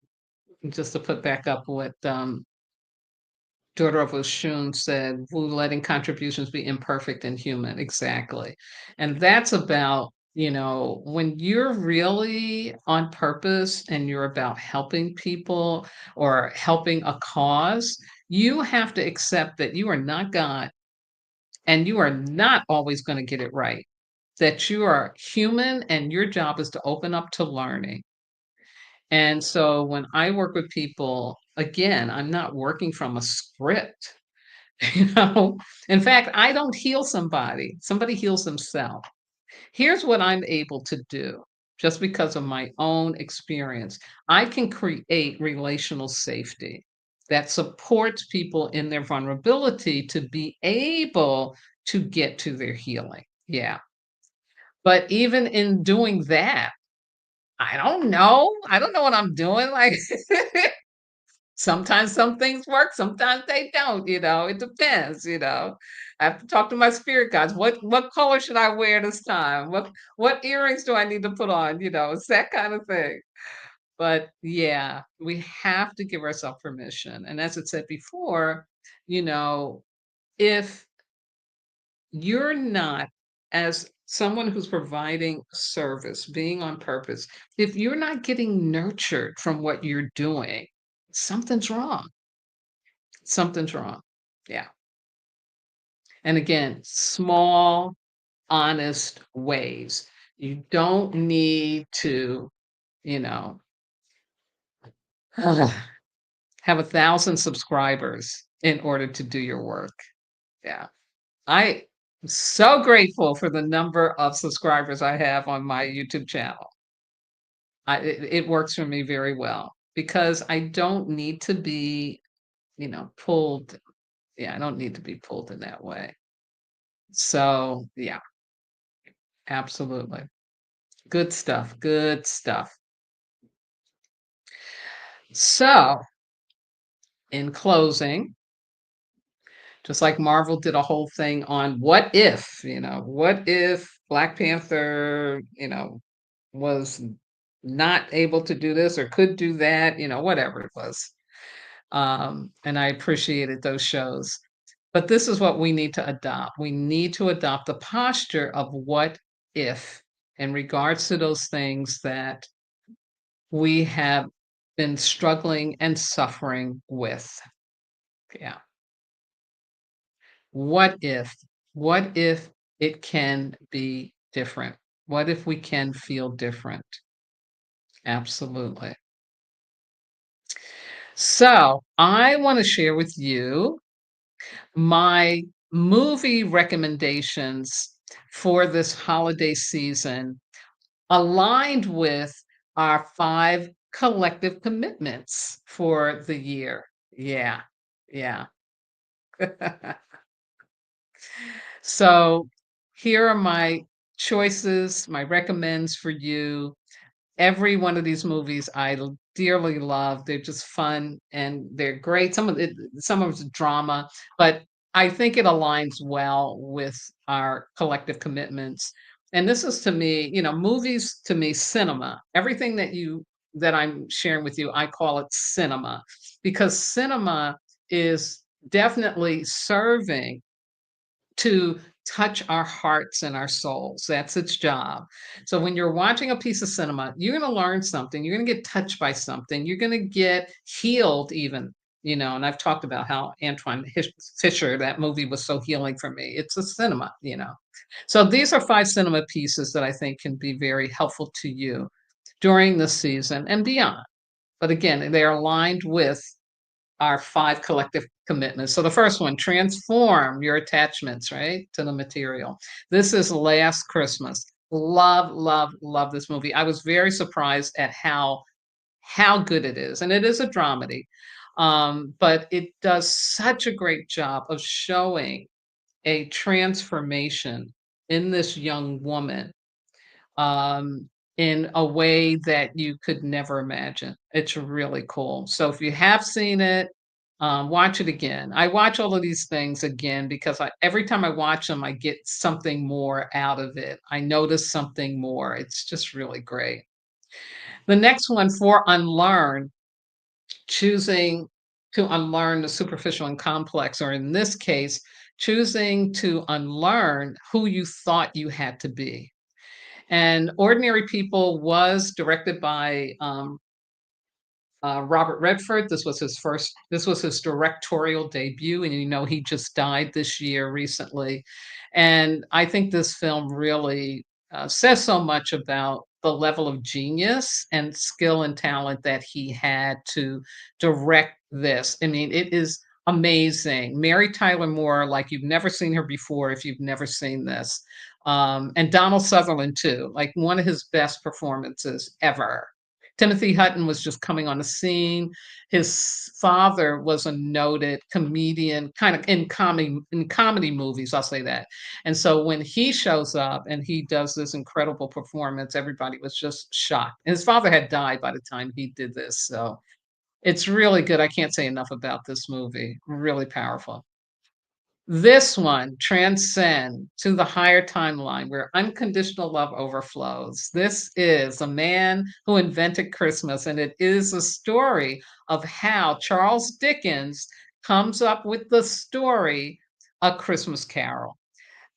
just to put back up what daughter of Oshun said, "We're letting contributions be imperfect and human." Exactly. And that's about, when you're really on purpose and you're about helping people or helping a cause, you have to accept that you are not God and you are not always going to get it right. That you are human and your job is to open up to learning. And so when I work with people, again, I'm not working from a script, you know. In fact, I don't heal somebody. Somebody heals themselves. Here's what I'm able to do just because of my own experience. I can create relational safety that supports people in their vulnerability to be able to get to their healing. Yeah. But even in doing that, I don't know. I don't know what I'm doing. Like sometimes some things work, sometimes they don't, It depends. I have to talk to my spirit guides. What color should I wear this time? What earrings do I need to put on? It's that kind of thing. But yeah, we have to give ourselves permission. And as it said before, you know, if you're not, as someone who's providing service, being on purpose, if you're not getting nurtured from what you're doing, something's wrong. Something's wrong. Yeah. And again, small, honest ways. You don't need to, you know, have 1,000 subscribers in order to do your work. Yeah. I am so grateful for the number of subscribers I have on my YouTube channel. It works for me very well because I don't need to be, pulled. Yeah, I don't need to be pulled in that way. So, yeah, absolutely. Good stuff, good stuff. So, in closing, just like Marvel did a whole thing on what if, what if Black Panther, was not able to do this or could do that, whatever it was. And I appreciated those shows. But this is what we need to adopt. We need to adopt the posture of what if in regards to those things that we have been struggling and suffering with. Yeah. What if? What if it can be different? What if we can feel different? Absolutely. So, I want to share with you my movie recommendations for this holiday season aligned with our 5 collective commitments for the year. Yeah, yeah. So, here are my choices, my recommends for you. Every one of these movies dearly love. They're just fun and they're great. Some of it's drama, but I think it aligns well with our collective commitments. And this is to me, movies to me, cinema. Everything that I'm sharing with you, I call it cinema because cinema is definitely serving to touch our hearts and our souls. That's its job. So when you're watching a piece of cinema, you're going to learn something. You're going to get touched by something. You're going to get healed, even. And I've talked about how Fisher, that movie was so healing for me. It's a cinema. So these are 5 cinema pieces that I think can be very helpful to you during the season and beyond. But again, they're aligned with our 5 collective commitments. So the first one, transform your attachments, right, to the material. This is Last Christmas. Love, love, love this movie. I was very surprised at how good it is, and it is a dramedy, but it does such a great job of showing a transformation in this young woman um, in a way that you could never imagine. It's really cool. So if you have seen it, watch it again. I watch all of these things again because every time I watch them, I get something more out of it. I notice something more. It's just really great. The next one for unlearn, choosing to unlearn the superficial and complex, or in this case, choosing to unlearn who you thought you had to be. And Ordinary People was directed by Robert Redford. This was his directorial debut, and he just died this year recently. And I think this film really says so much about the level of genius and skill and talent that he had to direct this. I mean, it is amazing. Mary Tyler Moore, like you've never seen her before if you've never seen this. And Donald Sutherland, too, like one of his best performances ever. Timothy Hutton was just coming on the scene. His father was a noted comedian, kind of in comedy movies, I'll say that. And so when he shows up and he does this incredible performance, everybody was just shocked. And his father had died by the time he did this. So it's really good. I can't say enough about this movie. Really powerful. This one, transcend to the higher timeline where unconditional love overflows. This is a man who invented Christmas, and it is a story of how Charles Dickens comes up with the story A Christmas Carol.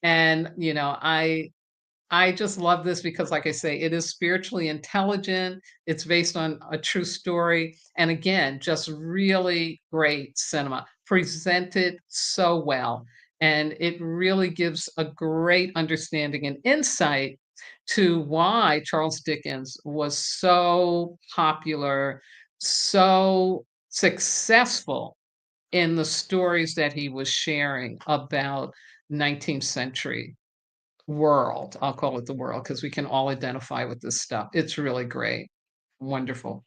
And, I just love this because, like I say, it is spiritually intelligent. It's based on a true story. And again, just really great cinema, presented so well. And it really gives a great understanding and insight to why Charles Dickens was so popular, so successful in the stories that he was sharing about 19th century world. I'll call it the world because we can all identify with this stuff. It's really great. Wonderful.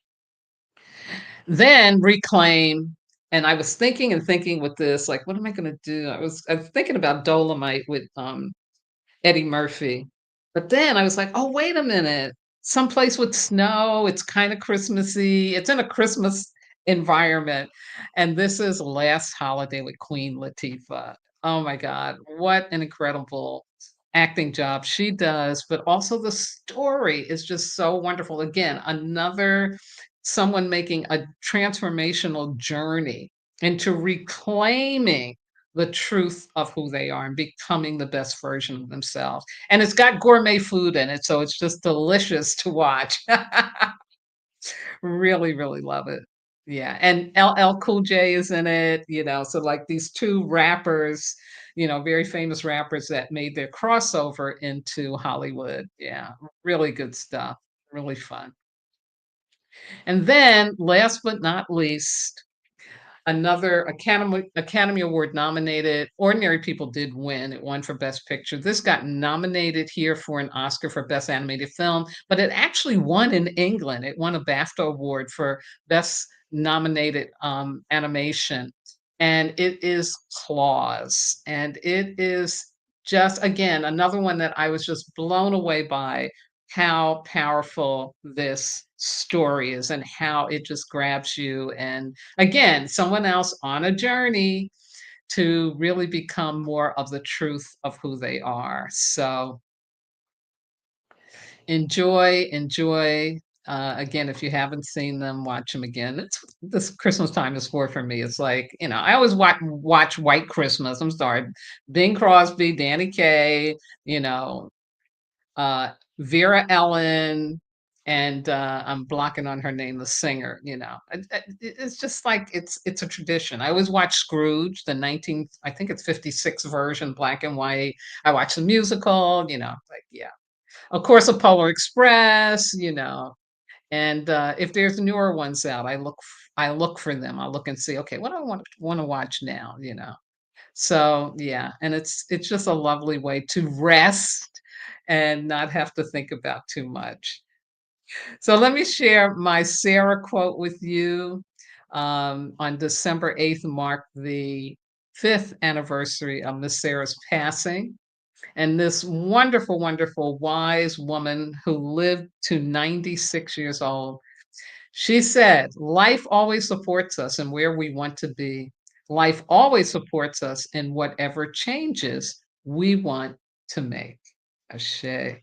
Then reclaim And I was thinking and thinking with this, like, what am I gonna do? I was thinking about Dolomite with, Eddie Murphy. But then I was like, "Oh, wait a minute. Someplace with snow, it's kinda Christmassy, it's in a Christmas environment." And this is Last Holiday with Queen Latifah. Oh my god, what an incredible acting job she does, but also the story is just so wonderful. Again, another someone making a transformational journey into reclaiming the truth of who they are and becoming the best version of themselves. And it's got gourmet food in it, so it's just delicious to watch. Really, really love it. Yeah, and LL Cool J is in it, so, like, these 2 rappers, very famous rappers that made their crossover into Hollywood. Yeah, really good stuff, really fun. And then, last but not least, another Academy Award nominated. Ordinary People did win. It won for Best Picture. This got nominated here for an Oscar for Best Animated Film, but it actually won in England. It won a BAFTA award for Best Nominated Animation, and it is Claws, and it is just again another one that I was just blown away by how powerful this story is and how it just grabs you and again, someone else on a journey to really become more of the truth of who they are. So enjoy, enjoy. Again, if you haven't seen them, watch them again. It's this Christmas time is for me. It's like, I always watch White Christmas. I'm sorry. Bing Crosby, Danny Kaye, you know, uh, Vera Ellen, and I'm blocking on her name, the singer. It's just like it's a tradition. I always watch Scrooge, the 19, I think it's 56 version, black and white. I watch the musical. Like yeah, of course, a Polar Express. And if there's newer ones out, I look for them. I look and see, okay, what do I want to watch now. So, yeah, and it's just a lovely way to rest and not have to think about too much. So let me share my Sarah quote with you. On December 8th marked the 5th anniversary of Miss Sarah's passing. And this wonderful, wonderful, wise woman who lived to 96 years old, she said, "Life always supports us in where we want to be. Life always supports us in whatever changes we want to make." Ashe.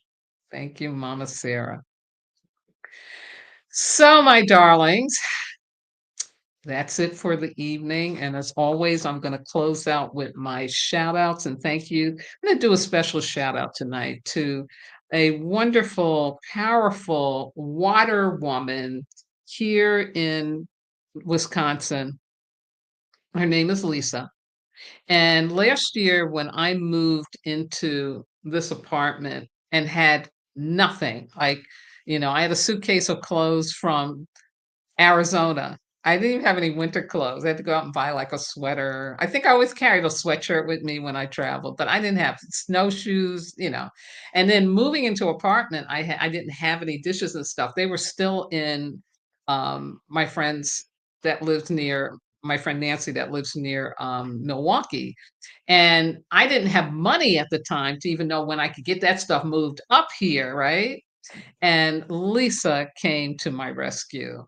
Thank you, Mama Sarah. So, my darlings, that's it for the evening. And as always, I'm going to close out with my shout outs and thank you. I'm going to do a special shout out tonight to a wonderful, powerful water woman here in Wisconsin. Her name is Lisa. And last year, when I moved into this apartment and had nothing, like, I had a suitcase of clothes from Arizona. I didn't even have any winter clothes. I had to go out and buy like a sweater. I think I always carried a sweatshirt with me when I traveled, but I didn't have snowshoes. And then moving into apartment, I didn't have any dishes and stuff. They were still in my friends that lived near my friend Nancy that lives near Milwaukee. And I didn't have money at the time to even know when I could get that stuff moved up here, right? And Lisa came to my rescue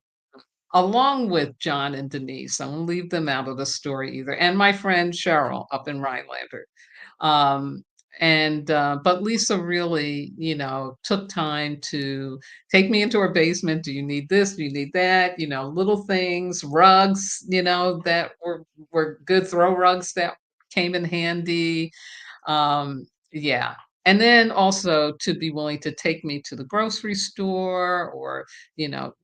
along with John and Denise. I won't leave them out of the story either, and my friend Cheryl up in Rhinelander. Um, but Lisa really, took time to take me into her basement. Do you need this? Do you need that? Little things, rugs, that were good throw rugs that came in handy. Yeah. And then also to be willing to take me to the grocery store or,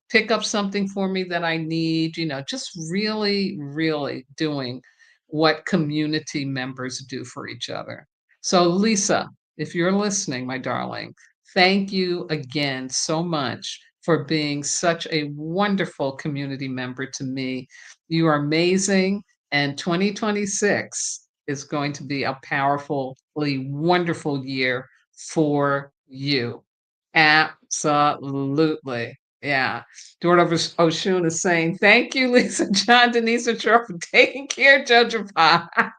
pick up something for me that I need, just really, really doing what community members do for each other. So, Lisa, if you're listening, my darling, thank you again so much for being such a wonderful community member to me. You are amazing. And 2026 is going to be a powerfully wonderful year for you. Absolutely. Yeah. Daughter of Oshun is saying, "Thank you, Lisa, John, Denise, and Cheryl for taking care of Jojo Pie."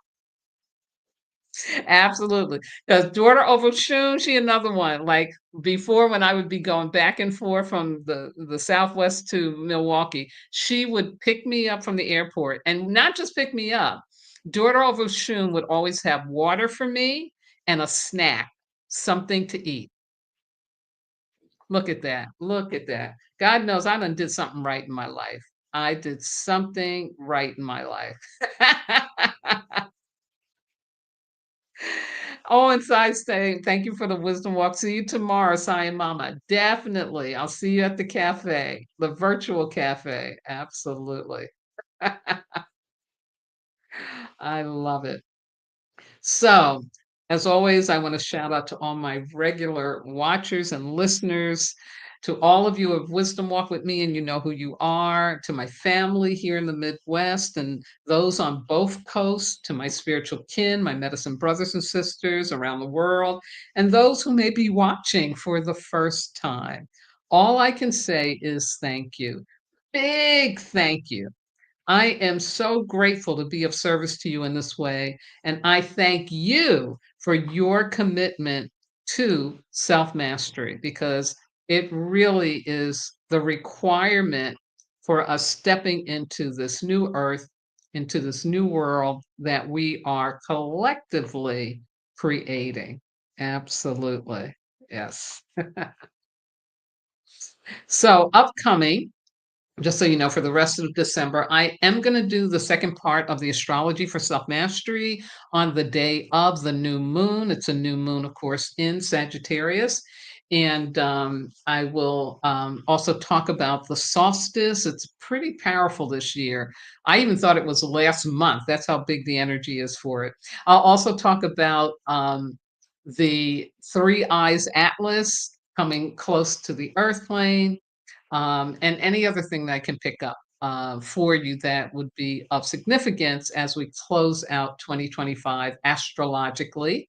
Absolutely. Because daughter of Oshun, she another one. Like before, when I would be going back and forth from the Southwest to Milwaukee, she would pick me up from the airport, and not just pick me up. Daughter of Oshun would always have water for me and a snack, something to eat. Look at that. Look at that. God knows I done did something right in my life. I did something right in my life. Oh, and Sai saying, "Thank you for the wisdom walk. See you tomorrow, Sai and Mama." Definitely. I'll see you at the cafe, the virtual cafe. Absolutely. I love it. So, as always, I want to shout out to all my regular watchers and listeners, to all of you who have wisdom walk with me and you know who you are, to my family here in the Midwest and those on both coasts, to my spiritual kin, my medicine brothers and sisters around the world, and those who may be watching for the first time. All I can say is thank you. Big thank you. I am so grateful to be of service to you in this way. And I thank you for your commitment to self mastery because it really is the requirement for us stepping into this new earth, into this new world that we are collectively creating. Absolutely. Yes. So, upcoming, just so you know, for the rest of December, I am going to do the second part of the astrology for self mastery on the day of the new moon. It's a new moon, of course, in Sagittarius. And I will also talk about the solstice. It's pretty powerful this year. I even thought it was last month. That's how big the energy is for it. I'll also talk about the Three Eyes Atlas coming close to the Earth plane, and any other thing that I can pick up for you that would be of significance as we close out 2025 astrologically.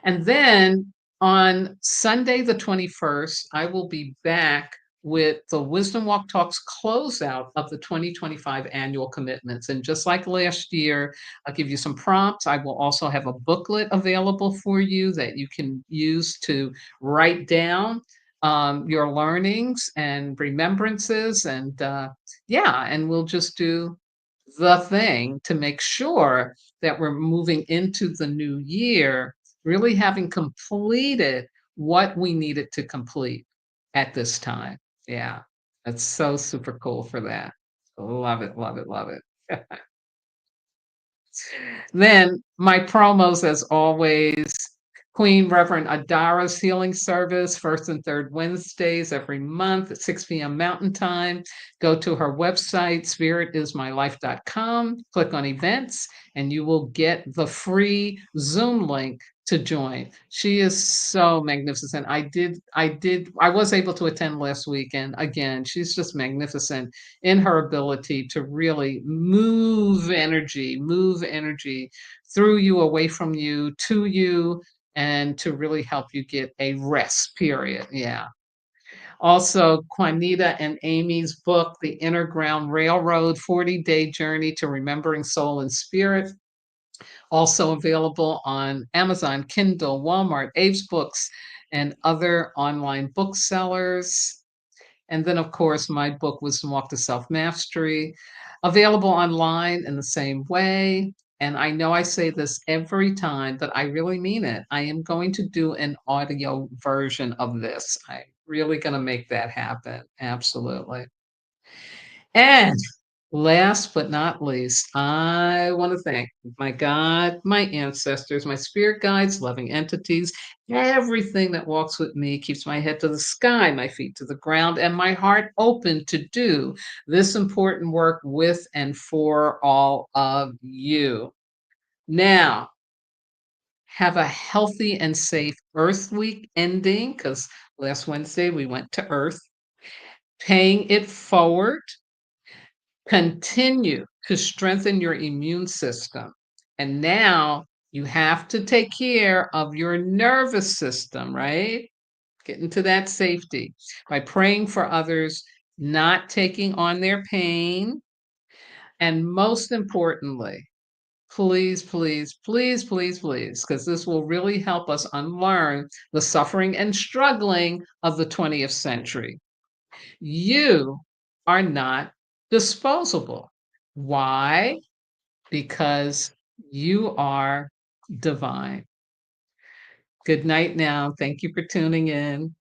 And then on Sunday, the 21st, I will be back with the Wisdom Walk Talks closeout of the 2025 annual commitments. And just like last year, I'll give you some prompts. I will also have a booklet available for you that you can use to write down your learnings and remembrances. And yeah, and we'll just do the thing to make sure that we're moving into the new year really having completed what we needed to complete at this time. Yeah, that's so super cool for that. Love it, love it, love it. Then my promos, as always, Queen Reverend Adara's healing service, first and third Wednesdays every month at 6 p.m. Mountain Time. Go to her website, spiritismylife.com, click on events, and you will get the free Zoom link to join. She is so magnificent. I was able to attend last week, and again, she's just magnificent in her ability to really move energy through you, away from you, to you, and to really help you get a rest period. Yeah. Also, Juanita and Amy's book, The Inner Ground Railroad 40-Day Journey to Remembering Soul and Spirit, also available on Amazon, Kindle, Walmart, Abe's Books, and other online booksellers. And then, of course, my book, Wisdom Walk to Self Mastery, available online in the same way. And I know I say this every time, but I really mean it. I am going to do an audio version of this. I'm really going to make that happen. Absolutely. And last but not least, I want to thank my God, my ancestors, my spirit guides, loving entities, everything that walks with me, keeps my head to the sky, my feet to the ground, and my heart open to do this important work with and for all of you. Now, have a healthy and safe Earth Week ending because last Wednesday we went to Earth, paying it forward. Continue to strengthen your immune system. And now you have to take care of your nervous system, right? Get into that safety by praying for others not taking on their pain, and most importantly, please, please, please, please, please, because this will really help us unlearn the suffering and struggling of the 20th century. You are not disposable. Why? Because you are divine. Good night now. Thank you for tuning in.